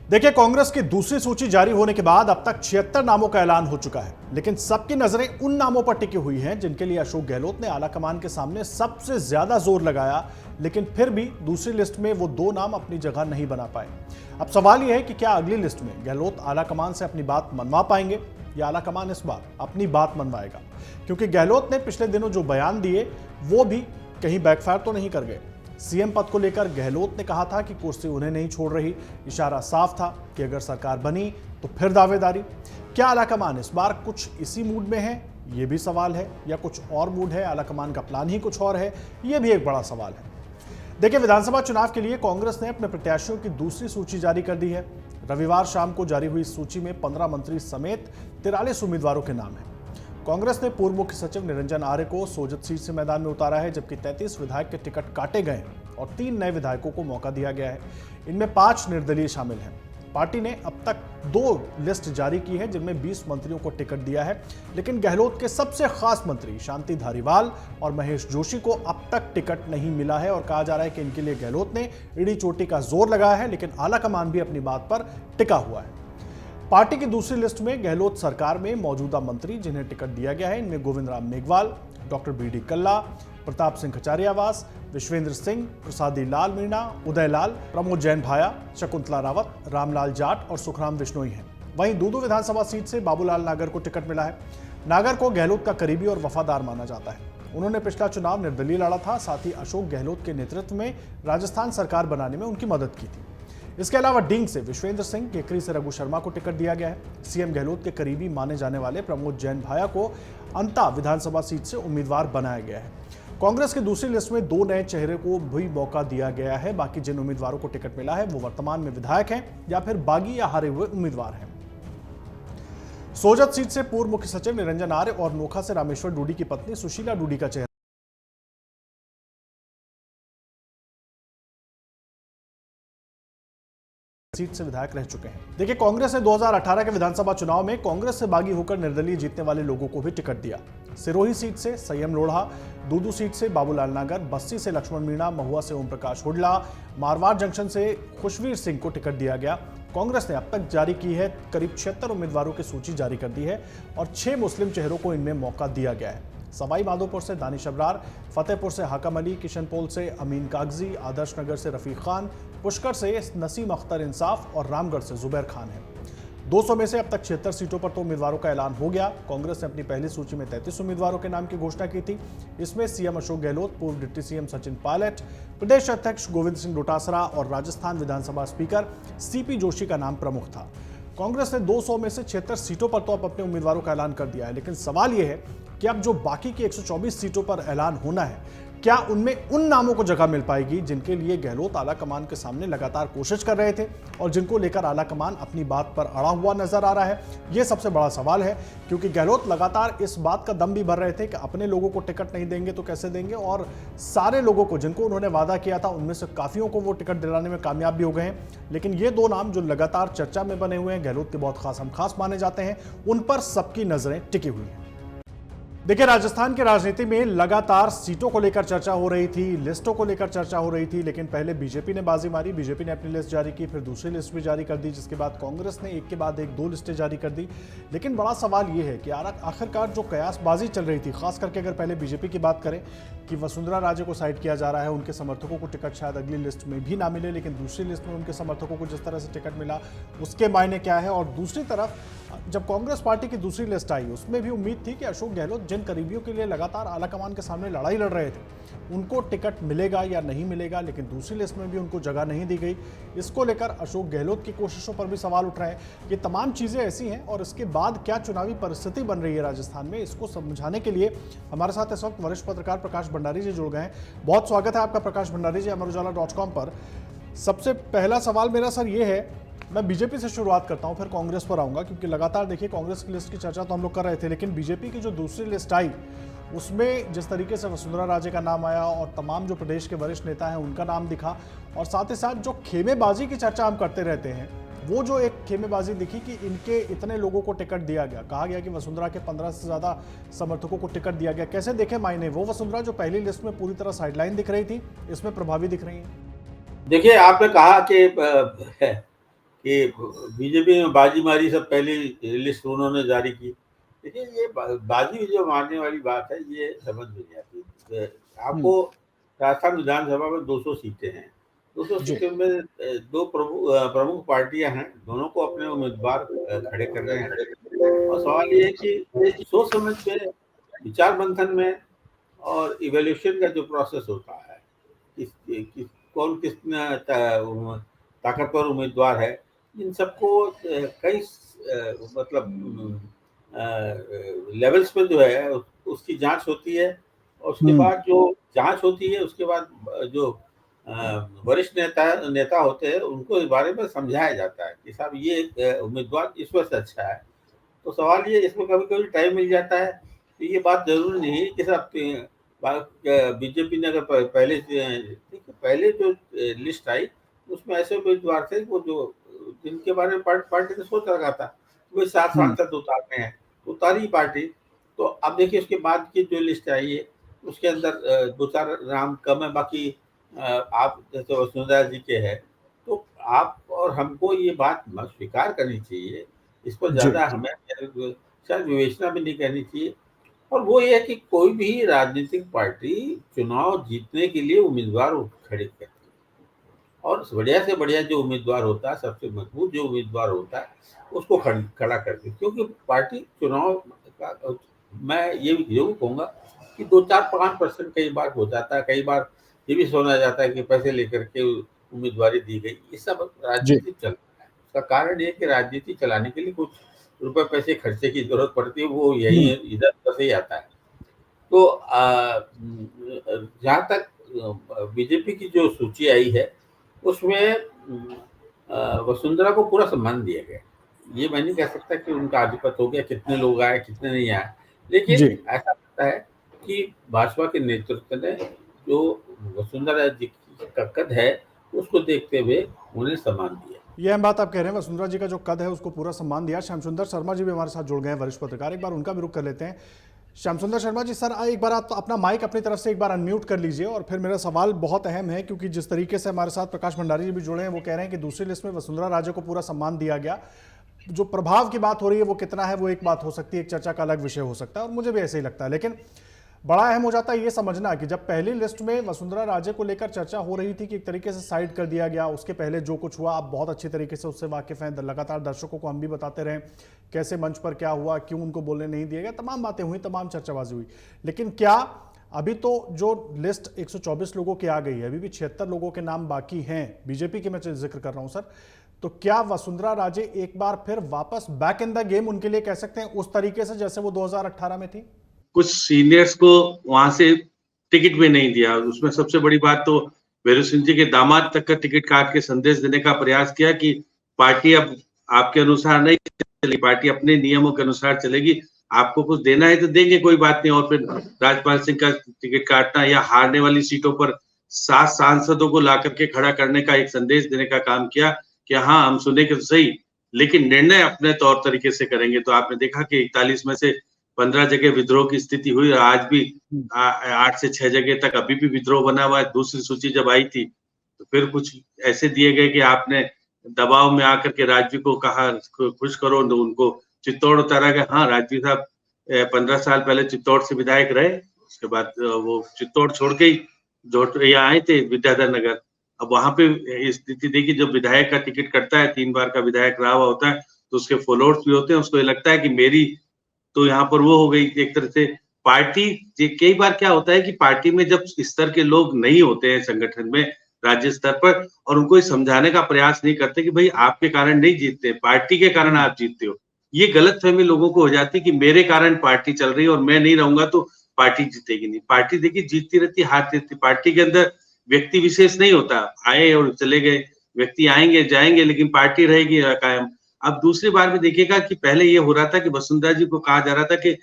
देखिए, कांग्रेस की दूसरी सूची जारी होने के बाद अब तक 76 नामों का ऐलान हो चुका है, लेकिन सबकी नजरें उन नामों पर टिकी हुई हैं जिनके लिए अशोक गहलोत ने आलाकमान के सामने सबसे ज्यादा जोर लगाया, लेकिन फिर भी दूसरी लिस्ट में वो दो नाम अपनी जगह नहीं बना पाए। अब सवाल यह है कि क्या अगली लिस्ट में गहलोत आलाकमान से अपनी बात मनवा पाएंगे या आलाकमान इस बार अपनी बात मनवाएगा, क्योंकि गहलोत ने पिछले दिनों जो बयान दिए वो भी कहीं बैकफायर तो नहीं कर गए। सीएम पद को लेकर गहलोत ने कहा था कि कुर्सी उन्हें नहीं छोड़ रही, इशारा साफ था कि अगर सरकार बनी तो फिर दावेदारी। क्या आलाकमान इस बार कुछ इसी मूड में है, ये भी सवाल है, या कुछ और मूड है, आलाकमान का प्लान ही कुछ और है, ये भी एक बड़ा सवाल है। देखिए, विधानसभा चुनाव के लिए कांग्रेस ने अपने प्रत्याशियों की दूसरी सूची जारी कर दी है। रविवार शाम को जारी हुई सूची में 15 मंत्री समेत 43 उम्मीदवारों के नाम हैं। कांग्रेस ने पूर्व मुख्य सचिव निरंजन आर्य को सोजत सीट से मैदान में उतारा है, जबकि 33 विधायक के टिकट काटे गए और 3 नए विधायकों को मौका दिया गया है। इनमें 5 निर्दलीय शामिल हैं। पार्टी ने अब तक 2 लिस्ट जारी की है जिनमें 20 मंत्रियों को टिकट दिया है, लेकिन गहलोत के सबसे खास मंत्री शांति धारीवाल और महेश जोशी को अब तक टिकट नहीं मिला है और कहा जा रहा है कि इनके लिए गहलोत ने इड़ी चोटी का जोर लगाया है, लेकिन आलाकमान भी अपनी बात पर टिका हुआ है। पार्टी की दूसरी लिस्ट में गहलोत सरकार में मौजूदा मंत्री जिन्हें टिकट दिया गया है, इनमें गोविंद राम मेघवाल, डॉक्टर बी.डी. कल्ला, प्रताप सिंह खचारियावास, विश्वेंद्र सिंह, प्रसादी लाल मीणा, उदय लाल, प्रमोद जैन भाया, शकुंतला रावत, रामलाल जाट और सुखराम बिश्नोई हैं। वहीं दूदू विधानसभा सीट से बाबूलाल नागर को टिकट मिला है। नागर को गहलोत का करीबी और वफादार माना जाता है। उन्होंने पिछला चुनाव निर्दलीय लड़ा था, साथ ही अशोक गहलोत के नेतृत्व में राजस्थान सरकार बनाने में उनकी मदद की थी। इसके अलावा डींग से विश्वेंद्र सिंह, केकरी से रघु शर्मा को टिकट दिया गया है। सीएम गहलोत के करीबी माने जाने वाले प्रमोद जैन भाया को अंता विधानसभा सीट से उम्मीदवार बनाया गया है। कांग्रेस की दूसरी लिस्ट में 2 नए चेहरे को भी मौका दिया गया है। बाकी जिन उम्मीदवारों को टिकट मिला है वो वर्तमान में विधायक हैं या फिर बागी या हारे हुए उम्मीदवार हैं। सोजत सीट से पूर्व मुख्य सचिव निरंजन आर्य और नोखा से रामेश्वर डूडी की पत्नी सुशीला डूडी का चेहरा सीट से विधायक रह चुके हैं। देखिए, कांग्रेस ने 2018 के विधानसभा चुनाव में कांग्रेस से बागी होकर निर्दलीय जीतने वाले लोगों को भी टिकट दिया। सिरोही सीट से संयम लोढ़ा, दूदू सीट से बाबूलाल नागर, बस्सी से लक्ष्मण मीणा, महुआ से ओम प्रकाश हुडला, मारवाड़ जंक्शन से खुशवीर सिंह को टिकट दिया गया। कांग्रेस ने अब तक जारी की है करीब 76 उम्मीदवारों की सूची जारी कर दी है और 6 मुस्लिम चेहरों को इनमें मौका दिया गया है। सवाई माधोपुर से दानिश अबरार, फतेहपुर से हाकम अली, किशनपोल से अमीन कागजी, आदर्श नगर से रफीक खान, पुष्कर से नसीम अख्तर इंसाफ और रामगढ़ से जुबैर खान है। 200 में से अब तक 76 सीटों पर तो उम्मीदवारों का ऐलान हो गया। कांग्रेस ने अपनी पहली सूची में 33 उम्मीदवारों के नाम की घोषणा की थी। इसमें सीएम अशोक गहलोत, पूर्व डिप्टी सीएम सचिन पायलट, प्रदेश अध्यक्ष गोविंद सिंह डोटासरा और राजस्थान विधानसभा स्पीकर सीपी जोशी का नाम प्रमुख था। कांग्रेस ने 200 में से 76 सीटों पर तो अब अपने उम्मीदवारों का ऐलान कर दिया है, लेकिन सवाल यह है कि अब जो बाकी की 124 सीटों पर ऐलान होना है, क्या उनमें उन नामों को जगह मिल पाएगी जिनके लिए गहलोत आलाकमान के सामने लगातार कोशिश कर रहे थे और जिनको लेकर आलाकमान अपनी बात पर अड़ा हुआ नजर आ रहा है। यह सबसे बड़ा सवाल है, क्योंकि गहलोत लगातार इस बात का दम भी भर रहे थे कि अपने लोगों को टिकट नहीं देंगे तो कैसे देंगे, और सारे लोगों को जिनको उन्होंने वादा किया था उनमें से काफियों को वो टिकट दिलाने में कामयाब भी हो गए हैं। लेकिन ये 2 नाम जो लगातार चर्चा में बने हुए हैं, गहलोत के बहुत खास हम खास माने जाते हैं, उन पर सबकी नजरें टिकी हुई हैं। देखिए, राजस्थान की राजनीति में लगातार सीटों को लेकर चर्चा हो रही थी, लिस्टों को लेकर चर्चा हो रही थी, लेकिन पहले बीजेपी ने बाजी मारी। बीजेपी ने अपनी लिस्ट जारी की, फिर दूसरी लिस्ट भी जारी कर दी, जिसके बाद कांग्रेस ने एक के बाद एक 2 लिस्टें जारी कर दी। लेकिन बड़ा सवाल यह है कि आखिरकार जो कयासबाजी चल रही थी, खास करके अगर पहले बीजेपी की बात करें कि वसुंधरा राजे को साइड किया जा रहा है, उनके समर्थकों को टिकट शायद अगली लिस्ट में भी ना मिले, लेकिन दूसरी लिस्ट में उनके समर्थकों को जिस तरह से टिकट मिला उसके मायने क्या है। और दूसरी तरफ जब कांग्रेस पार्टी की दूसरी लिस्ट आई, उसमें भी उम्मीद थी कि अशोक गहलोत जिन करीबियों के लिए लगातार आलाकमान के सामने लड़ाई लड़ रहे थे, उनको टिकट मिलेगा या नहीं मिलेगा, लेकिन दूसरी लिस्ट में भी उनको जगह नहीं दी गई। इसको लेकर अशोक गहलोत की कोशिशों पर भी सवाल उठ रहे हैं। ये तमाम चीज़ें ऐसी हैं और इसके बाद क्या चुनावी परिस्थिति बन रही है राजस्थान में, इसको समझाने के लिए हमारे साथ इस वक्त वरिष्ठ पत्रकार प्रकाश भंडारी जी जुड़ गए हैं। बहुत स्वागत है आपका प्रकाश भंडारी जी अमर उजाला.com पर। सबसे पहला सवाल मेरा सर ये है, मैं बीजेपी से शुरुआत करता हूं, फिर कांग्रेस पर आऊंगा, क्योंकि लगातार देखिए कांग्रेस की लिस्ट की चर्चा तो हम लोग कर रहे थे, लेकिन बीजेपी की जो दूसरी लिस्ट आई उसमें जिस तरीके से वसुंधरा राजे का नाम आया और तमाम जो प्रदेश के वरिष्ठ नेता हैं उनका नाम दिखा, और साथ ही साथ जो खेमेबाजी की चर्चा हम करते रहते हैं, वो जो एक खेमेबाजी दिखी कि इनके इतने लोगों को टिकट दिया गया, कहा गया कि वसुंधरा के 15 से ज़्यादा समर्थकों को टिकट दिया गया। कैसे देखे मायने, वो वसुंधरा जो पहली लिस्ट में पूरी तरह साइडलाइन दिख रही थी, इसमें प्रभावी दिख रही है? देखिए, आपने कहा कि कि बीजेपी में बाजी मारी, सब पहली लिस्ट उन्होंने जारी की। देखिए ये बाजी जो मारने वाली बात है ये समझ में नहीं आती। आपको राजस्थान विधानसभा में 200 सीटें हैं, 200 जी सीटों में दो प्रमुख पार्टियां हैं, दोनों को अपने उम्मीदवार खड़े कर रहे हैं। और सवाल ये है कि सोच समझ के, विचार मंथन में और इवैल्यूएशन का जो प्रोसेस होता है, कौन कितना ताकतवर उम्मीदवार है, इन सबको कई मतलब लेवल्स पे जो है उसकी जांच होती है। और उसके बाद जो जांच होती है उसके बाद जो वरिष्ठ नेता होते हैं उनको इस बारे में समझाया जाता है कि साहब ये उम्मीदवार इस वजह से अच्छा है। तो सवाल ये, इसमें कभी कभी टाइम मिल जाता है, तो ये बात जरूरी नहीं है कि साहब बीजेपी ने अगर पहले पहले जो लिस्ट आई उसमें ऐसे उम्मीदवार थे वो जो जिनके बारे में पार्टी ने सोच रखा था, वो 7 सांसद उतारने हैं, उतारी पार्टी। तो अब देखिए उसके बाद की जो लिस्ट आई है उसके अंदर 2-4 नाम कम है, बाकी आप जैसे वसुंधरा जी के हैं, तो आप और हमको ये बात स्वीकार करनी चाहिए, इस पर जी ज्यादा हमें शायद विवेचना भी नहीं करनी चाहिए। और वो ये है कि कोई भी राजनीतिक पार्टी चुनाव जीतने के लिए उम्मीदवार खड़े करती है, और बढ़िया से बढ़िया जो उम्मीदवार होता है, सबसे मजबूत जो उम्मीदवार होता है उसको खड़ा करती है। क्योंकि पार्टी चुनाव का, मैं ये भी जरूर कहूंगा कि 2-4-5% कई बार हो जाता है, कई बार ये भी सुना जाता है कि पैसे लेकर के उम्मीदवारी दी गई। ये सब जी राजनीति चल रहा है। उसका कारण ये कि राजनीति चलाने के लिए कुछ रुपए पैसे खर्चे की जरूरत पड़ती है, वो यही इधर उधर से ही आता है। तो जहाँ तक बीजेपी की जो सूची आई है उसमें वसुंधरा को पूरा सम्मान दिया गया। ये मैं नहीं कह सकता कि उनका आधिपत्य हो गया, कितने लोग आए कितने नहीं आए, लेकिन जी ऐसा लगता है कि भाजपा के नेतृत्व ने जो वसुंधरा जी का कद है उसको देखते हुए उन्हें सम्मान दिया। ये हम बात आप कह रहे हैं, वसुंधरा जी का जो कद है उसको पूरा सम्मान दिया। श्याम सुंदर शर्मा जी भी हमारे साथ जुड़ गए हैं, वरिष्ठ पत्रकार, एक बार उनका भी रुख कर लेते हैं। श्याम सुंदर शर्मा जी, सर एक बार आप अपना माइक अपनी तरफ से एक बार अनम्यूट कर लीजिए। और फिर मेरा सवाल बहुत अहम है, क्योंकि जिस तरीके से हमारे साथ प्रकाश भंडारी जी भी जुड़े हैं, वो कह रहे हैं कि दूसरी लिस्ट में वसुंधरा राजे को पूरा सम्मान दिया गया। जो प्रभाव की बात हो रही है वो कितना है, वो एक बात हो सकती है, एक चर्चा का अलग विषय हो सकता है, और मुझे भी ऐसे ही लगता है। लेकिन बड़ा अहम हो जाता है ये समझना कि जब पहली लिस्ट में वसुंधरा राजे को लेकर चर्चा हो रही थी कि एक तरीके से साइड कर दिया गया, उसके पहले जो कुछ हुआ आप बहुत अच्छी तरीके से उससे वाकिफ हैं, लगातार दर्शकों को हम भी बताते रहे कैसे मंच पर क्या हुआ, क्यों उनको बोलने नहीं दिया गया, तमाम बातें हुई, तमाम चर्चाबाजी हुई। लेकिन क्या अभी तो जो लिस्ट 124 लोगों की आ गई है, अभी भी 76 लोगों के नाम बाकी हैं, बीजेपी के मैं जिक्र कर रहा हूं सर, तो क्या वसुंधरा राजे एक बार फिर वापस बैक इन द गेम उनके लिए कह सकते हैं, उस तरीके से जैसे वो 2018 में थी? कुछ सीनियर्स को वहां से टिकट भी नहीं दिया। उसमें सबसे बड़ी बात तो भैरव सिंह जी के दामाद तक का टिकट काट के संदेश देने का प्रयास किया कि पार्टी अब आपके अनुसार नहीं चलेगी, पार्टी अपने नियमों के अनुसार चलेगी, आपको कुछ देना है तो देंगे, कोई बात नहीं। और फिर राजपाल सिंह का टिकट काटना या हारने वाली सीटों पर 7 सांसदों को ला करके खड़ा करने का एक संदेश देने का काम किया कि हाँ हम सुनेंगे तो सही, लेकिन निर्णय अपने तौर तरीके से करेंगे। तो आपने देखा कि 41 में से 15 जगह विद्रोह की स्थिति हुई, और आज भी 8 से 6 जगह तक अभी भी विद्रोह बना हुआ है। दूसरी सूची जब आई थी तो फिर कुछ ऐसे दिए गए कि आपने दबाव में आकर के राजवी को कहा खुश करो, तो उनको चित्तौड़ उतारा गया। हाँ, राजवी साहब 15 साल पहले चित्तौड़ से विधायक रहे, उसके बाद वो चित्तौड़ छोड़ के ही यहाँ आए थे विद्याधर नगर। अब वहां पे स्थिति देखिए, जब विधायक का टिकट कटता है, 3 बार का विधायक रहा हुआ होता है, तो उसके फॉलोअर्स भी होते हैं, उसको ये लगता है कि मेरी तो यहाँ पर वो हो गई एक तरह से पार्टी। कई बार क्या होता है कि पार्टी में जब इस स्तर के लोग नहीं होते हैं संगठन में राज्य स्तर पर, और उनको समझाने का प्रयास नहीं करते कि भाई आपके कारण नहीं जीतते, पार्टी के कारण आप जीतते हो। ये गलतफहमी लोगों को हो जाती है कि मेरे कारण पार्टी चल रही है और मैं नहीं रहूंगा तो पार्टी जीतेगी नहीं। पार्टी देखिए जीतती रहती, हारती रहती। पार्टी के अंदर व्यक्ति विशेष नहीं होता, आए और चले गए, व्यक्ति आएंगे जाएंगे, लेकिन पार्टी रहेगी कायम। अब दूसरी बार में देखिएगा कि पहले ये हो रहा था कि वसुंधरा जी को कहा जा रहा था कि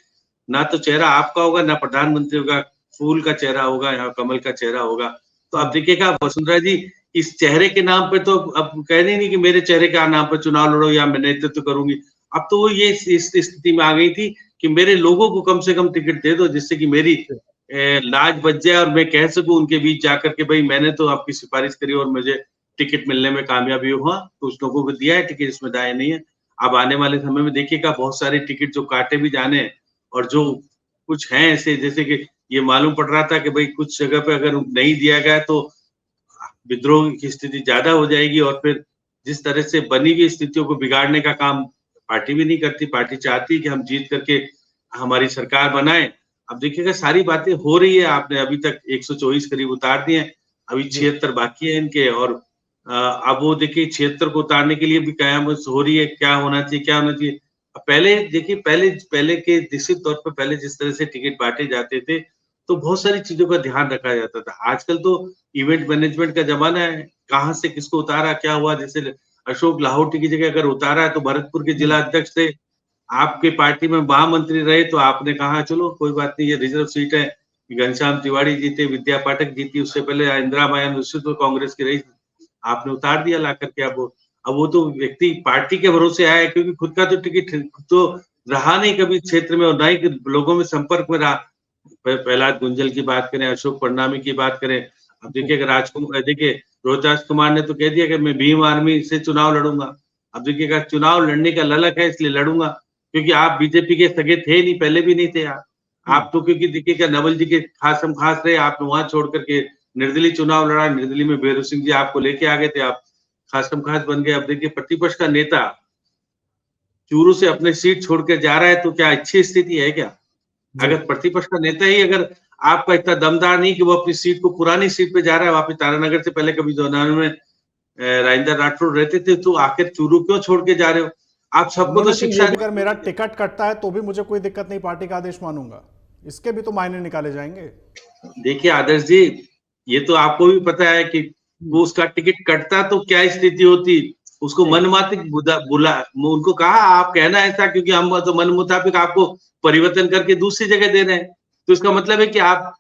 ना तो चेहरा आपका होगा, ना प्रधानमंत्री होगा, फूल का चेहरा होगा या कमल का चेहरा होगा। तो अब देखिएगा वसुंधरा जी इस चेहरे के नाम पे तो अब कह रही नहीं कि मेरे चेहरे के नाम पर चुनाव लड़ो या मैं नेतृत्व करूंगी। अब तो वो ये इस स्थिति में आ गई थी कि मेरे लोगों को कम से कम टिकट दे दो, जिससे कि मेरी लाज बच जाए और मैं कह सकूं उनके बीच जाकर के भाई मैंने तो आपकी सिफारिश करी और मुझे टिकट मिलने में कामयाबी हुआ, कुछ लोगों को दिया है टिकट, इसमें दाय नहीं है। अब आने वाले समय में देखिएगा बहुत सारे टिकट जो काटे भी जाने हैं, और जो कुछ हैं ऐसे, जैसे कि ये मालूम पड़ रहा था कि भाई कुछ जगह पे अगर नहीं दिया गया तो विद्रोह की स्थिति ज्यादा हो जाएगी, और फिर जिस तरह से बनी हुई स्थितियों को बिगाड़ने का काम पार्टी भी नहीं करती। पार्टी चाहती है कि हम जीत करके हमारी सरकार बनाएं। अब देखिएगा सारी बातें हो रही है, आपने अभी तक 124 करीब उतार दिए हैं, अभी 76 बाकी है इनके, और अब वो देखिए 76 को उतारने के लिए भी कयामत हो रही है, क्या होना चाहिए, क्या होना चाहिए। पहले देखिए, पहले के निश्चित तौर पर पहले जिस तरह से टिकट बांटे जाते थे, तो बहुत सारी चीजों का ध्यान रखा जाता था। आजकल तो इवेंट मैनेजमेंट का जमाना है, कहाँ से किसको उतारा, क्या हुआ। जैसे अशोक लाहौटी की जगह अगर उतारा है तो भरतपुर के जिला अध्यक्ष थे, आपके पार्टी में महामंत्री रहे, तो आपने कहा चलो कोई बात नहीं, ये रिजर्व सीट है, घनश्याम तिवारी जीते, विद्या पाठक जीती, उससे पहले इंदिरा माया निश्चित कांग्रेस की रही, आपने उतार दिया ला करके। अब वो तो व्यक्ति पार्टी के भरोसे आया, क्योंकि खुद का तो टिकट तो रहा नहीं कभी क्षेत्र में, और ना ही लोगों में संपर्क में रहा। प्रहलाद गुंजल की बात करें, अशोक परनामी की बात करें, अब देखिए अगर राजकुमार, देखिए रोहतास कुमार ने तो कह दिया कि मैं भीम आर्मी से चुनाव लड़ूंगा। अब देखिएगा चुनाव लड़ने का ललक है इसलिए लड़ूंगा, क्योंकि आप बीजेपी के सगे थे नहीं, पहले भी नहीं थे आप तो, क्योंकि देखिएगा नवल जी के खासम खास रहे, आपने वहां छोड़ करके निर्दलीय चुनाव लड़ा, निर्दलीय में भैरव सिंह जी आपको लेके आ गए थे, आप खासम खास बन गए। अब देखिए प्रतिपक्ष का नेता चूरू से अपने सीट छोड़ के जा रहा है, तो क्या अच्छी स्थिति है क्या? अगर प्रतिपक्ष का नेता ही अगर आपका इतना दमदार नहीं कि वो अपनी सीट को, पुरानी सीट पे जा रहा है, वापिस तारानगर से पहले कभी 99 में राजेंद्र राठौड़ रहते थे, तो आखिर चूरू क्यों छोड़ के जा रहे हो? आप सबको तो शिक्षा, अगर मेरा टिकट कटता है तो भी मुझे कोई दिक्कत नहीं, पार्टी का आदेश मानूंगा, इसके भी तो मायने निकाले जाएंगे। देखिए आदर्श जी, ये तो आपको भी पता है कि वो उसका टिकट कटता तो क्या स्थिति होती, उसको मन मातिक बुला, उनको कहा आप कहना ऐसा, क्योंकि हम तो मन मुताबिक आपको परिवर्तन करके दूसरी जगह दे रहे हैं, तो इसका मतलब है कि आप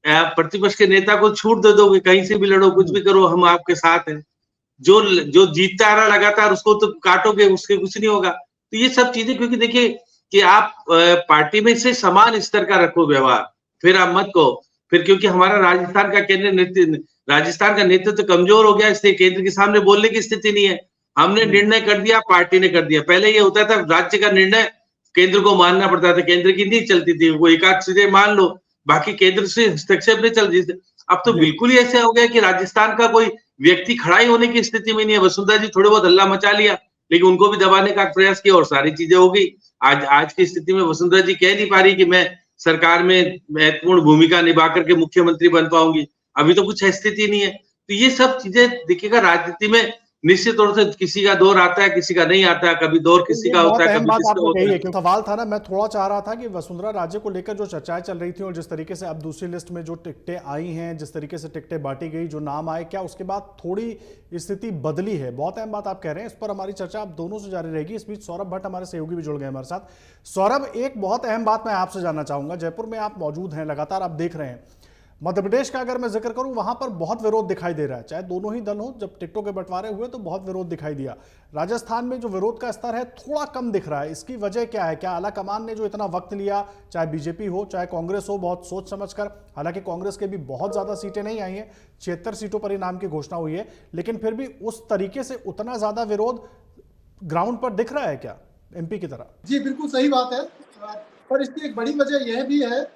प्रतिपक्ष के नेता को छूट दे दोगे, कहीं से भी लड़ो, कुछ भी करो, हम आपके साथ हैं। जो जीतता आ रहा लगातार उसको तो काटोगे, उसके कुछ नहीं होगा। तो ये सब चीजें, क्योंकि देखिए कि आप पार्टी में से समान स्तर का रखो व्यवहार, फिर आप मत कहो फिर, क्योंकि हमारा राजस्थान का नेतृत्व कमजोर हो गया, इसलिए केंद्र के सामने बोलने की स्थिति नहीं है। हमने निर्णय कर दिया, पार्टी ने कर दिया। पहले ये होता था राज्य का निर्णय केंद्र को मानना पड़ता था, केंद्र की नहीं चलती थी, वो एक आध चीजें मान लो, बाकी केंद्र से हस्तक्षेप नहीं चल रही। अब तो बिल्कुल ही ऐसे हो गया कि राजस्थान का कोई व्यक्ति खड़ा ही होने की स्थिति में नहीं है। वसुंधरा जी थोड़े बहुत हल्ला मचा लिया, लेकिन उनको भी दबाने का प्रयास किया और सारी चीजें हो गई। आज की स्थिति में वसुंधरा जी कह नहीं पा रही कि मैं सरकार में महत्वपूर्ण भूमिका निभा करके मुख्यमंत्री बन पाऊंगी, अभी तो कुछ स्थिति नहीं है। तो ये सब चीजें देखिएगा, राजनीति में निश्चित तौर से किसी का दौर आता है, किसी का नहीं आता है, कभी दौर किसी का होता है, कभी किसका होता है। क्यों सवाल था ना, मैं थोड़ा चाह रहा था कि वसुंधरा राजे को लेकर जो चर्चाएं चल रही थी और जिस तरीके से अब दूसरी लिस्ट में जो टिकटें आई हैं, जिस तरीके से टिकटें बांटी गई, जो नाम आए, क्या उसके बाद थोड़ी स्थिति बदली है? बहुत अहम बात आप कह रहे हैं, इस पर हमारी चर्चा आप दोनों से जारी रहेगी। इस बीच सौरभ भट्ट हमारे सहयोगी भी जुड़ गए हमारे साथ। सौरभ, एक बहुत अहम बात मैं आपसे जानना चाहूंगा, जयपुर में आप मौजूद हैं, लगातार आप देख रहे हैं, मध्य प्रदेश का अगर मैं जिक्र करूं, वहां पर बहुत विरोध दिखाई दे रहा है, चाहे दोनों ही दल हो। जब टिकटों के बंटवारे हुए तो बहुत विरोध दिखाई दिया। राजस्थान में जो विरोध का स्तर है थोड़ा कम दिख रहा है, इसकी वजह क्या है? क्या आला कमान ने जो इतना वक्त लिया, चाहे बीजेपी हो चाहे कांग्रेस हो, बहुत सोच समझकर, हालांकि कांग्रेस के भी बहुत ज्यादा सीटें नहीं आई हैं, 76 सीटों पर ही नाम की घोषणा हुई है, लेकिन फिर भी उस तरीके से उतना ज्यादा विरोध ग्राउंड पर दिख रहा है क्या एमपी की तरह? जी बिल्कुल सही बात है, पर इसकी एक बड़ी वजह यह भी है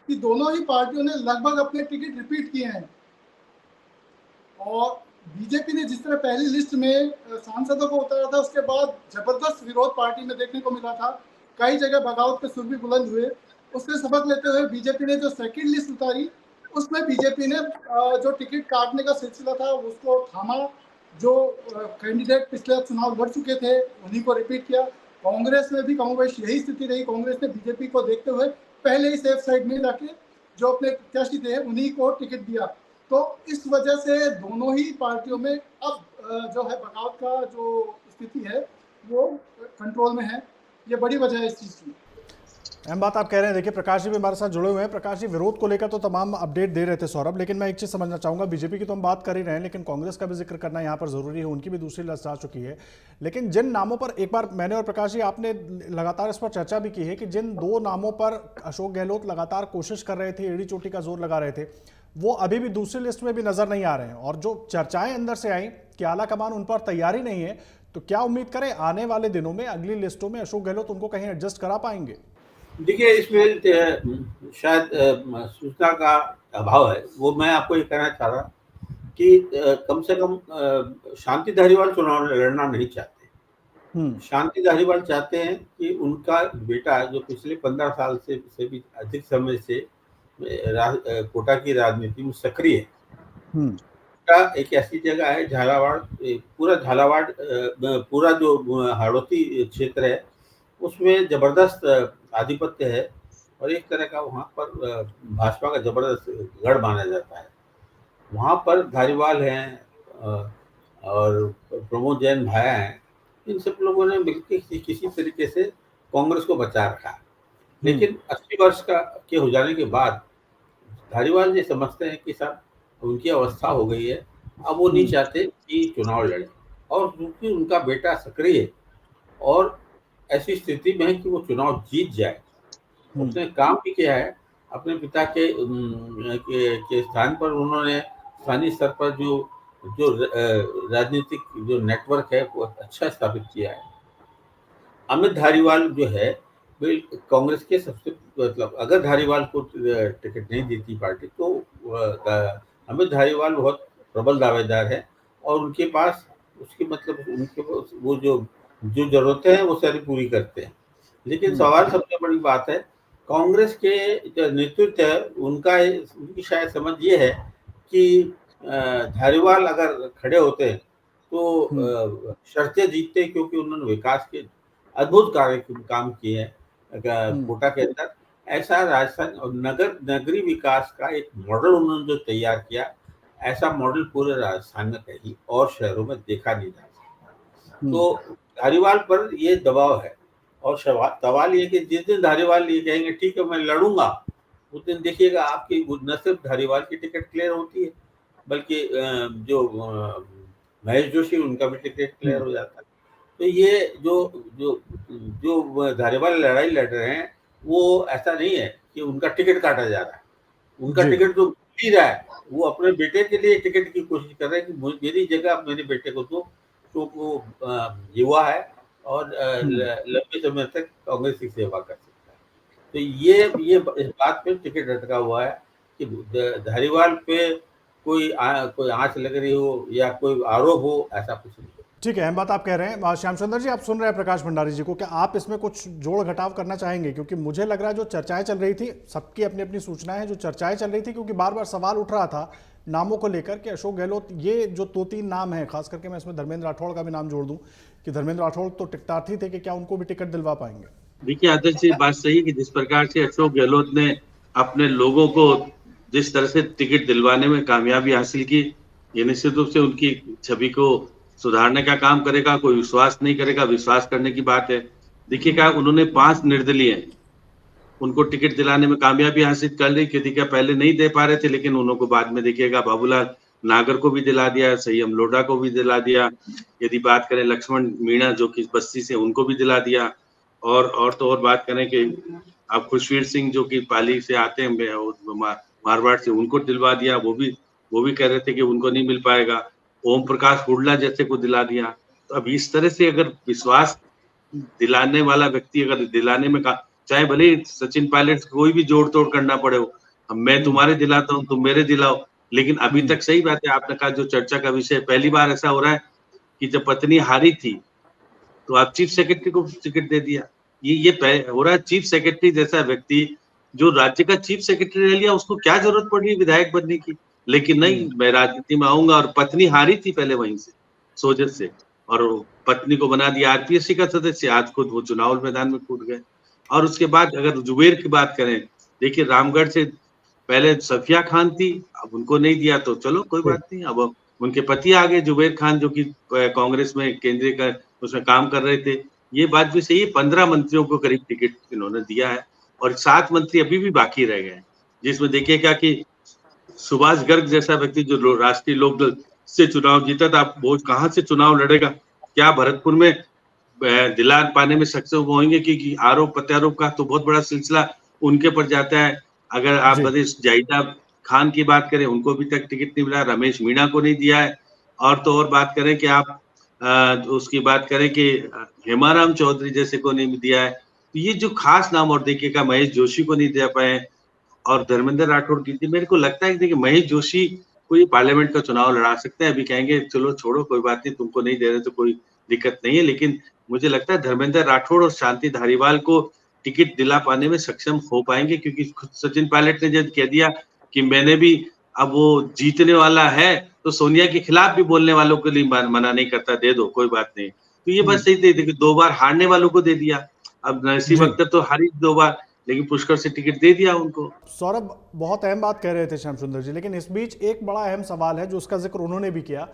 कि दोनों ही पार्टियों ने लगभग अपने टिकट रिपीट किए हैं, और बीजेपी ने जिस तरह पहली लिस्ट में सांसदों को उतारा था, उसके बाद जबरदस्त विरोध पार्टी में देखने को मिला था, कई जगह बगावत के सुर भी बुलंद हुए। उससे सबक लेते हुए बीजेपी ने जो सेकंड लिस्ट उतारी, उसमें बीजेपी ने जो टिकट काटने का सिलसिला था उसको थामा, जो कैंडिडेट पिछले चुनाव लड़ चुके थे उन्हीं को रिपीट किया। कांग्रेस में भी कमोबेश यही स्थिति रही, कांग्रेस ने बीजेपी को देखते हुए पहले ही सेफ साइड में जाके जो अपने प्रत्याशी थे उन्हीं को टिकट दिया। तो इस वजह से दोनों ही पार्टियों में अब जो है बगावत का जो स्थिति है वो कंट्रोल में है, ये बड़ी वजह है इस चीज़ की। अहम बात आप कह रहे हैं। देखिए प्रकाश जी भी हमारे साथ जुड़े हुए हैं। प्रकाश जी, विरोध को लेकर तो तमाम अपडेट दे रहे थे सौरभ, लेकिन मैं एक चीज़ समझना चाहूँगा, बीजेपी की तो हम बात कर ही रहे हैं, लेकिन कांग्रेस का भी जिक्र करना यहाँ पर जरूरी है, उनकी भी दूसरी लिस्ट आ चुकी है। लेकिन जिन नामों पर, एक बार मैंने और प्रकाश जी आपने लगातार इस पर चर्चा भी की है कि जिन दो नामों पर अशोक गहलोत लगातार कोशिश कर रहे थे, एड़ी चोटी का जोर लगा रहे थे, वो अभी भी दूसरी लिस्ट में भी नजर नहीं आ रहे हैं। और जो चर्चाएं अंदर से आई कि आला कमान उन पर तैयारी नहीं है, तो क्या उम्मीद करें आने वाले दिनों में अगली लिस्टों में अशोक गहलोत उनको कहीं एडजस्ट करा पाएंगे? देखिए, इसमें शायद सूचना का अभाव है। वो मैं आपको ये कहना चाह रहा कि कम से कम शांति धारीवाल चुनाव लड़ना नहीं चाहते। शांति धारीवाल चाहते हैं कि उनका बेटा, जो पिछले 15 साल से भी अधिक समय से कोटा की राजनीति में सक्रिय है, कोटा एक ऐसी जगह है, झालावाड़, पूरा जो हाड़ौती क्षेत्र है उसमें जबरदस्त आधिपत्य है और एक तरह का वहाँ पर भाजपा का जबरदस्त गढ़ माना जाता है। वहाँ पर धारीवाल हैं और प्रमोद जैन भाया हैं, इन सब लोगों ने मिलकर किसी तरीके से कांग्रेस को बचा रखा। लेकिन 80 वर्ष के हो जाने के बाद धारीवाल ये समझते हैं कि साहब उनकी अवस्था हो गई है, अब वो नहीं चाहते कि चुनाव लड़े। और क्योंकि उनका बेटा सक्रिय है और ऐसी स्थिति में है कि वो चुनाव जीत जाए, उसने काम भी किया है अपने पिता के स्थान पर। उन्होंने स्थानीय स्तर पर जो राजनीतिक जो नेटवर्क है वो अच्छा स्थापित किया है। अमित धारीवाल जो है कांग्रेस के सबसे, मतलब अगर धारीवाल को टिकट नहीं देती पार्टी तो अमित धारीवाल बहुत प्रबल दावेदार है और उनके पास उसकी मतलब उनके वो जो जरूरतें हैं वो सारी पूरी करते हैं। लेकिन सवाल सबसे बड़ी बात है, कांग्रेस के जो नेतृत्व है उनकी शायद समझ ये है कि धारीवाल अगर खड़े होते हैं तो शर्तें जीतते, क्योंकि उन्होंने विकास के अद्भुत काम किए हैं कोटा के अंदर। ऐसा राजस्थान और नगरीय विकास का एक मॉडल उन्होंने जो तैयार किया, ऐसा मॉडल पूरे राजस्थान में कहीं और शहरों में देखा नहीं जा सकता। तो धारीवाल पर ये दबाव है और सवाल ये कि जिस दिन धारीवाल ये कहेंगे ठीक है मैं लड़ूंगा, उस दिन देखिएगा आपकी न सिर्फ धारीवाल की टिकट क्लियर होती है बल्कि जो महेश जोशी उनका भी टिकट क्लियर हो जाता है। तो ये जो धारीवाल लड़ाई लड़ रहे हैं वो ऐसा नहीं है कि उनका टिकट काटा जा रहा है, उनका टिकट जो मिल ही रहा है वो अपने बेटे के लिए टिकट की कोशिश कर रहे हैं कि मेरी जगह मेरे बेटे को दो। तो वो युवा है और लंबे समय तक कांग्रेस की सेवा कर सकता है। तो ये इस बात पे टिकट अटका हुआ है कि धारीवाल पे कोई आंच लग रही हो या कोई आरोप हो, ऐसा कुछ नहीं। ठीक है, अहम बात आप कह रहे हैं। श्याम सुंदर जी, आप सुन रहे हैं प्रकाश भंडारी जी को, क्या आप इसमें कुछ जोड़ घटाव करना चाहेंगे? क्योंकि मुझे लग रहा है जो चर्चाएं चल रही थी, सबकी अपनी अपनी सूचनाएं हैं, जो चर्चाएं चल रही थी, क्योंकि बार बार सवाल उठ रहा था नामों को लेकर कि अशोक गहलोत, ये जो 2-3 नाम है, खास करके मैं इसमें धर्मेंद्र राठौड़ का भी नाम जोड़ दूं कि धर्मेंद्र राठौड़ तो टिकटार्थी थे, कि क्या उनको भी टिकट दिलवा पाएंगे? देखिए आदर्श जी, बात सही है कि जिस प्रकार से अशोक गहलोत ने अपने लोगों को जिस तरह से टिकट दिलवाने में कामयाबी हासिल की, ये निश्चित रूप से उनकी छवि को सुधारने का काम करेगा। कोई विश्वास नहीं करेगा, विश्वास करने की बात है। देखिएगा उन्होंने 5 निर्दलीय उनको टिकट दिलाने में कामयाबी हासिल कर ली, क्योंकि क्या पहले नहीं दे पा रहे थे, लेकिन उनको बाद में देखिएगा बाबूलाल नागर को भी दिला दिया, संयम लोढ़ा को भी दिला दिया। यदि बात करें लक्ष्मण मीणा जो कि बस्ती से, उनको भी दिला दिया। और तो और बात करें कि अब खुशवीर सिंह जो कि पाली से आते हैं मारवाड़ से, उनको दिलवा दिया। वो भी कह रहे थे कि उनको नहीं मिल पाएगा। ओम प्रकाश हुडला जैसे को दिला दिया। तो अब इस तरह से अगर विश्वास दिलाने वाला व्यक्ति अगर दिलाने में चाहे भले सचिन पायलट कोई भी जोड़ तोड़ करना पड़े हो, मैं तुम्हारे दिलाता हूँ तुम मेरे दिलाओ, लेकिन अभी तक सही बात है, आपने कहा जो चर्चा का विषय, पहली बार ऐसा हो रहा है कि जब पत्नी हारी थी तो आप चीफ सेक्रेटरी को टिकट दे दिया। ये हो रहा है। चीफ सेक्रेटरी जैसा व्यक्ति जो राज्य का चीफ सेक्रेटरी रह लिया, उसको क्या जरूरत पड़ रही है विधायक बनने की? लेकिन नहीं, मैं राजनीति में आऊंगा। और पत्नी हारी थी पहले वहीं से सोजत से, और पत्नी को बना दिया आरपीएससी का सदस्य। आज खुद वो चुनाव मैदान में कूद गए। और उसके बाद अगर जुबेर की बात करें, देखिए रामगढ़ से पहले सफिया खान थी, अब उनको नहीं दिया तो चलो कोई बात नहीं, अब उनके पति आ गए जुबेर खान, जो कि कांग्रेस में केंद्रीय का उसमें काम कर रहे थे। ये बात भी सही है। 15 मंत्रियों को करीब टिकट इन्होंने दिया है और 7 मंत्री अभी भी बाकी रह गए हैं, जिसमें देखिएगा कि सुभाष गर्ग जैसा व्यक्ति जो राष्ट्रीय लोकदल से चुनाव जीता था, वो कहाँ से चुनाव लड़ेगा? क्या भरतपुर में दिला पाने में सक्षम होंगे? क्योंकि आरोप प्रत्यारोप का तो बहुत बड़ा सिलसिला उनके पर जाता है। अगर आप बता, जायदा खान की बात करें, उनको अभी तक टिकट नहीं मिला, रमेश मीणा को नहीं दिया है। और तो और बात करें कि आप उसकी बात करें कि हेमाराम चौधरी जैसे को नहीं दिया है। तो ये जो खास नाम, और देखिएगा महेश जोशी को नहीं दे पाए और धर्मेंद्र राठौड़ की थी। मेरे को लगता है कि देखिए महेश जोशी को ये पार्लियामेंट का चुनाव लड़ा सकते हैं। अभी कहेंगे चलो छोड़ो कोई बात नहीं, तुमको नहीं दे रहे तो कोई दिक्कत नहीं है, लेकिन मुझे लगता है धर्मेंद्र राठौड़ और शांति धारीवाल को टिकट दिला पाने में सक्षम हो पाएंगे, क्योंकि खुद सचिन पायलट ने जब कह दिया कि मैंने भी, अब वो जीतने वाला है तो सोनिया के खिलाफ भी बोलने वालों के लिए मना नहीं करता, दे दो कोई बात नहीं। तो ये बस सही थे, देखिए 2 बार हारने वालों को दे दिया। अब नसीब जी। अख्तर तो हारी 2 बार, लेकिन पुष्कर से टिकट दे दिया उनको। सौरभ बहुत अहम बात कह रहे थे श्याम सुंदर जी, लेकिन इस बीच एक बड़ा अहम सवाल है जो उसका जिक्र उन्होंने भी किया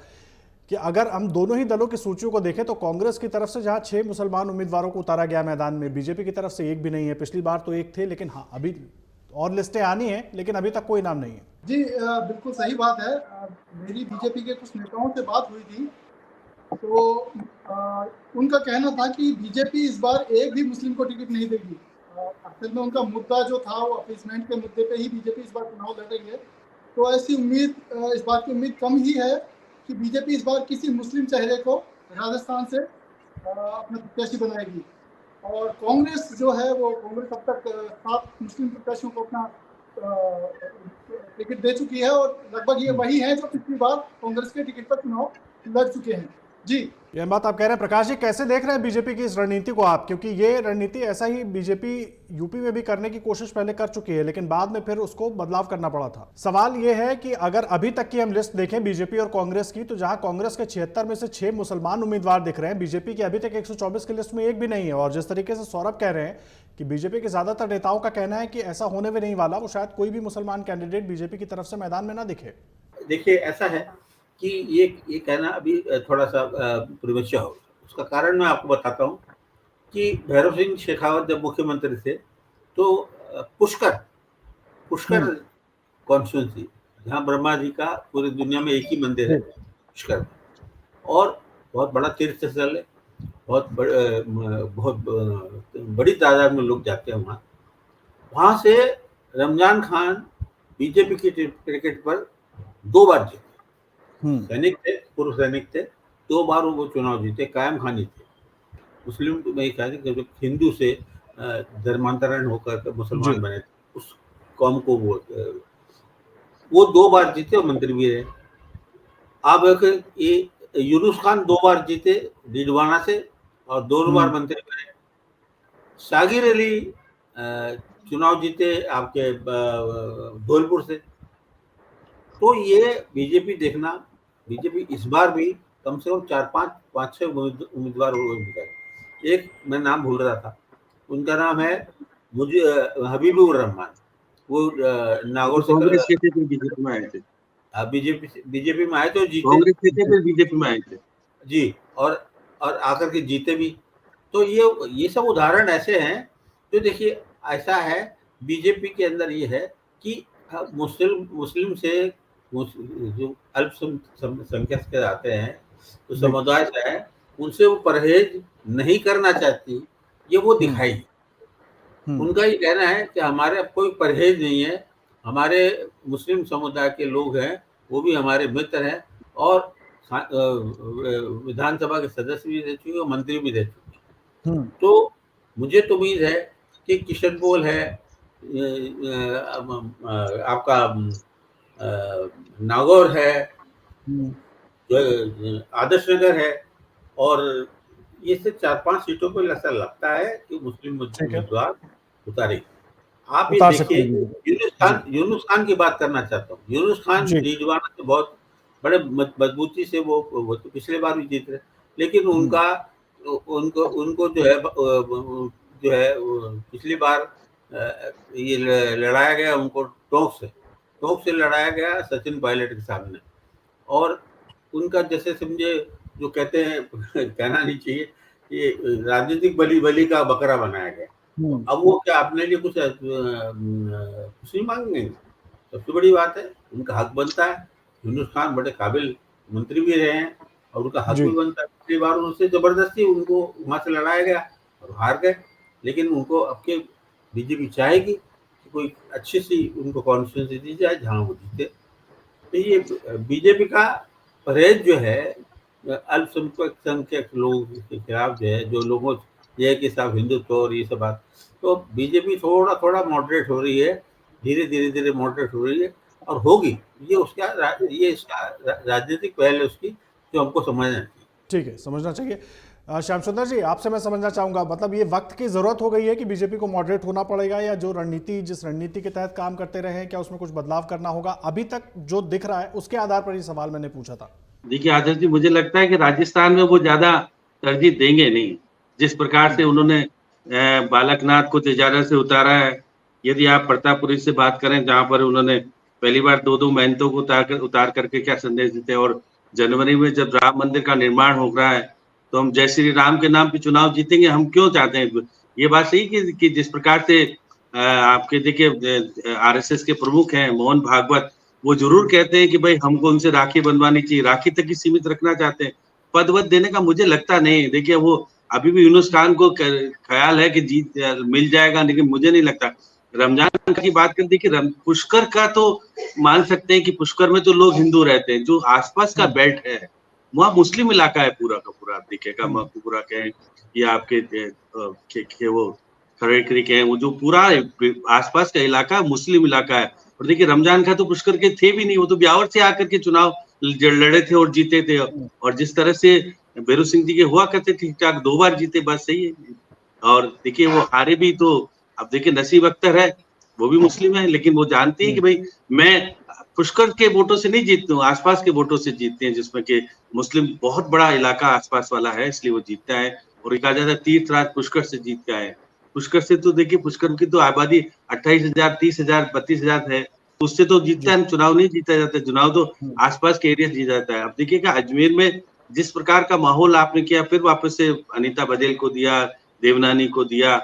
कि अगर हम दोनों ही दलों की सूचियों को देखें तो कांग्रेस की तरफ से जहां 6 मुसलमान उम्मीदवारों को उतारा गया मैदान में, बीजेपी की तरफ से एक भी नहीं है। पिछली बार तो एक थे, लेकिन हाँ अभी और लिस्टें आनी है, लेकिन अभी तक कोई नाम नहीं है। जी बिल्कुल सही बात है। मेरी बीजेपी के कुछ नेताओं से बात हुई थी, तो उनका कहना था कि बीजेपी इस बार एक भी मुस्लिम को टिकट नहीं देगी। असल में उनका मुद्दा जो था वो अपीसमेंट के मुद्दे पे ही बीजेपी इस बार चुनाव लड़ रही है। तो ऐसी उम्मीद, इस बात की उम्मीद कम ही है कि बीजेपी इस बार किसी मुस्लिम चेहरे को राजस्थान से अपना प्रत्याशी बनाएगी। और कांग्रेस जो है वो कांग्रेस अब तक 7 मुस्लिम प्रत्याशियों को अपना टिकट दे चुकी है, और लगभग ये वही है जो पिछली बार कांग्रेस के टिकट पर चुनाव लड़ चुके हैं। जी, यह बात आप कह रहे हैं। प्रकाश जी, कैसे देख रहे हैं बीजेपी की इस रणनीति को आप? क्योंकि ये रणनीति ऐसा ही बीजेपी यूपी में भी करने की कोशिश पहले कर चुकी है, लेकिन बाद में फिर उसको बदलाव करना पड़ा था। सवाल ये है कि अगर अभी तक की हम लिस्ट देखें बीजेपी और कांग्रेस की, तो जहां कांग्रेस के 76 में से 6 मुसलमान उम्मीदवार दिख रहे हैं, बीजेपी की अभी तक 124 की लिस्ट में एक भी नहीं है। और जिस तरीके से सौरभ कह रहे हैं कि बीजेपी के ज्यादातर नेताओं का कहना है कि ऐसा होने भी नहीं वाला, वो शायद कोई भी मुसलमान कैंडिडेट बीजेपी की तरफ से मैदान में ना दिखे। देखिए ऐसा है कि ये कहना अभी थोड़ा सा प्रीमेच्योर हो। उसका कारण मैं आपको बताता हूँ कि भैरव सिंह शेखावत जब मुख्यमंत्री थे तो पुष्कर कॉन्स्टिट्यूंसी, जहाँ ब्रह्मा जी का पूरी दुनिया में एक ही मंदिर है, पुष्कर, और बहुत बड़ा तीर्थ स्थल है, बहुत बड़ी तादाद में लोग जाते हैं वहाँ। वहाँ से रमजान खान बीजेपी की टिकट पर 2 बार जीते। सैनिक थे, पूर्व सैनिक थे, 2 बार वो चुनाव जीते, कायम खानी थे। मुस्लिम में जब हिंदू से धर्मांतरण होकर मुसलमान बने थे, उस कौम को वो 2 बार जीते और मंत्री भी रहे। अब ये यूनुस खान 2 बार जीते डीडवाना से और 2 बार मंत्री बने। शागिर अली चुनाव जीते आपके धौलपुर से। तो ये बीजेपी देखना, बीजेपी इस बार भी कम से कम 4-5-6 उम्मीदवार हुए। एक मैं नाम भूल रहा था, उनका नाम है मुझे हबीबुर रहमान, वो नागौर से बीजेपी में आए थे। बीजेपी में आए तो जीते, कांग्रेस के थे फिर बीजेपी में आए थे जी, और आकर के जीते भी। तो ये सब उदाहरण ऐसे हैं। तो देखिए ऐसा है, बीजेपी के अंदर ये है कि मुस्लिम से जो अल्पसंख्यक के आते हैं, तो समुदाय से है, उनसे वो परहेज नहीं करना चाहती, ये वो दिखाई। उनका ये कहना है कि हमारे अब कोई परहेज नहीं है, हमारे मुस्लिम समुदाय के लोग हैं, वो भी हमारे मित्र हैं, और विधानसभा के सदस्य भी रह चुके और मंत्री भी रह चुके। तो मुझे तो उम्मीद है कि किशन पोल है, आपका नागौर है, आदर्श नगर है, और ये से 4-5 सीटों पर ऐसा लगता है कि मुस्लिम उम्मीदवार उतारेगी। आप ये देखिए, यूनुस खान की बात करना चाहता हूँ। यूनुस खान डीडवाना से बहुत बड़े मजबूती से वो तो पिछले बार भी जीत रहे, लेकिन उनको जो है पिछली बार ये लड़ाया गया, उनको टोंक से लड़ाया गया सचिन पायलट के सामने। और उनका जैसे समझे, जो कहते हैं कहना नहीं चाहिए, ये राजनीतिक बलि का बकरा बनाया गया। अब वो क्या अपने लिए कुछ नहीं मांगेंगे? सबसे बड़ी बात है, उनका हक बनता है। यूनुस खान बड़े काबिल मंत्री भी रहे हैं और उनका हक भी बनता है। पिछली बार उनसे जबरदस्ती उनको वहां से लड़ाया गया और हार गए, लेकिन उनको अब के बीजेपी चाहेगी कोई अच्छी सी उनको कॉन्स्टिट्यूंसी दी जाए जहाँ वो जीते। तो ये बीजेपी का परहेज जो है अल्पसंख्यक लोगों के खिलाफ जो है, जो लोगों ये है कि साहब हिंदुत्व और ये सब बात, तो बीजेपी थोड़ा थोड़ा मॉडरेट हो रही है, धीरे धीरे मॉडरेट हो रही है और होगी। ये इसका राजनीतिक पहल है उसकी, जो हमको समझना चाहिए। ठीक है, समझना चाहिए। श्याम सुंदर जी, आपसे मैं समझना चाहूंगा, मतलब ये वक्त की जरूरत हो गई है कि बीजेपी को मॉडरेट होना पड़ेगा, या जो रणनीति जिस रणनीति के तहत काम करते रहे हैं क्या उसमें कुछ बदलाव करना होगा? अभी तक जो दिख रहा है उसके आधार पर ये सवाल मैंने पूछा था। देखिए आदर्श जी, मुझे लगता है कि राजस्थान में वो ज्यादा तरजीह देंगे नहीं। जिस प्रकार से उन्होंने बालकनाथ को तेजारा से उतारा है, यदि आप प्रतापपुरी से बात करें जहां पर उन्होंने पहली बार 2-2 महंतों को उतार करके क्या संदेश देते हैं, और जनवरी में जब राम मंदिर का निर्माण हो रहा है तो हम जय श्री राम के नाम पे चुनाव जीतेंगे, हम क्यों चाहते हैं? ये बात सही कि जिस प्रकार से आपके देखिए आरएसएस के प्रमुख हैं मोहन भागवत, वो जरूर कहते हैं कि भाई हमको उनसे राखी बनवानी चाहिए, राखी तक ही सीमित रखना चाहते हैं। पद वद देने का मुझे लगता नहीं। देखिए वो अभी भी यूनुस खान को ख्याल है कि जीत मिल जाएगा, लेकिन मुझे नहीं लगता। रमजान की बात करें, देखिए पुष्कर का तो मान सकते हैं कि पुष्कर में तो लोग हिंदू रहते हैं, जो आसपास का बेल्ट है वहाँ मुस्लिम इलाका है पूरा का पूरा। आप देखिएगा मधुपुरा कहें या आपके वो खड़ेकरी कहें, वो जो पूरा आसपास का इलाका मुस्लिम इलाका है। और देखिए रमजान खान तो पुष्कर के थे भी नहीं, वो तो ब्यावर से आकर के चुनाव लड़े थे और जीते थे। और जिस तरह से भैरू सिंह जी के हुआ करते ठीक ठाक, 2 बार जीते, बात सही है। और देखिए वो हारे भी तो, अब देखिए नसीब अख्तर है, वो भी मुस्लिम है, लेकिन वो जानती है कि भाई मैं पुष्कर के वोटों से नहीं जीतती हूँ, आसपास के वोटों से जीतते हैं, जिसमें कि मुस्लिम बहुत बड़ा इलाका आसपास वाला है, इसलिए वो जीतता है। और ये कहा जाता है तीर्थराज पुष्कर से जीत के आए। पुष्कर से तो देखिए पुष्कर की तो आबादी 28,000, 30,000, 32,000 है, उससे तो जीतता है, चुनाव नहीं जीता जाता, चुनाव तो आसपास के एरिया से जीता जाता है। अब देखिएगा अजमेर में जिस प्रकार का माहौल आपने किया, फिर वापस से अनीता बघेल को दिया, देवनानी को दिया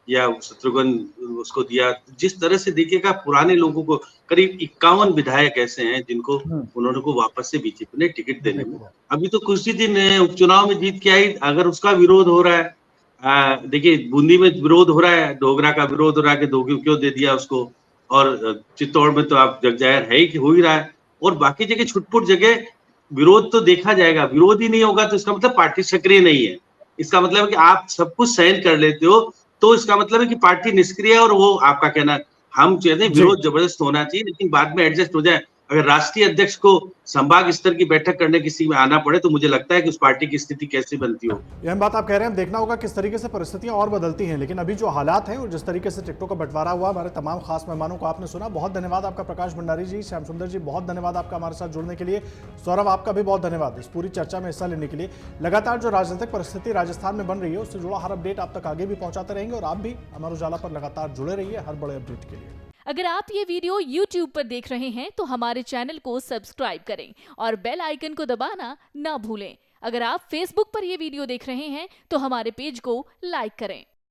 या शत्रुघ्न उसको दिया, जिस तरह से देखिएगा पुराने लोगों को करीब 51 विधायक ऐसे हैं जिनको उन्होंने को वापस से बीजेपी ने टिकट देने में, अभी तो कुछ ही दिन उपचुनाव में जीत के आई, अगर उसका विरोध हो रहा है, देखिए बूंदी में विरोध हो रहा है, डोगरा का विरोध हो रहा है कि दोगी क्यों दे दिया उसको, और चित्तौड़ में तो आप जगजाहिर है ही कि हो ही रहा है, और बाकी जगह छुटपुट जगह विरोध तो देखा जाएगा। विरोध ही नहीं होगा तो इसका मतलब पार्टी सक्रिय नहीं है, इसका मतलब है कि आप सब कुछ सहन कर लेते हो, तो इसका मतलब है कि पार्टी निष्क्रिय है। और वो आपका कहना, हम चाहते हैं विरोध जबरदस्त होना चाहिए, लेकिन बाद में एडजस्ट हो जाए। अगर राष्ट्रीय अध्यक्ष को संभाग स्तर की बैठक करने किसी में आना पड़े, तो मुझे लगता है कि उस पार्टी की स्थिति कैसे बनती हो। यह बात आप कह रहे हैं, देखना होगा किस तरीके से परिस्थितियां और बदलती हैं, लेकिन अभी जो हालात हैं और जिस तरीके से टिकटों का बंटवारा हुआ, हमारे तमाम खास मेहमानों को आपने सुना। बहुत धन्यवाद आपका प्रकाश भंडारी जी, श्याम सुंदर जी, बहुत धन्यवाद आपका हमारे साथ जुड़ने के लिए। सौरभ, आपका भी बहुत धन्यवाद इस पूरी चर्चा में हिस्सा लेने के लिए। लगातार जो राजनीतिक परिस्थिति राजस्थान में बन रही है उससे जुड़ा हर अपडेट आप तक आगे भी पहुंचाते रहेंगे, और आप भी अमर उजाला पर लगातार जुड़े रहिए हर बड़े अपडेट के लिए। अगर आप ये वीडियो YouTube पर देख रहे हैं तो हमारे चैनल को सब्सक्राइब करें और बेल आइकन को दबाना ना भूलें। अगर आप Facebook पर ये वीडियो देख रहे हैं तो हमारे पेज को लाइक करें।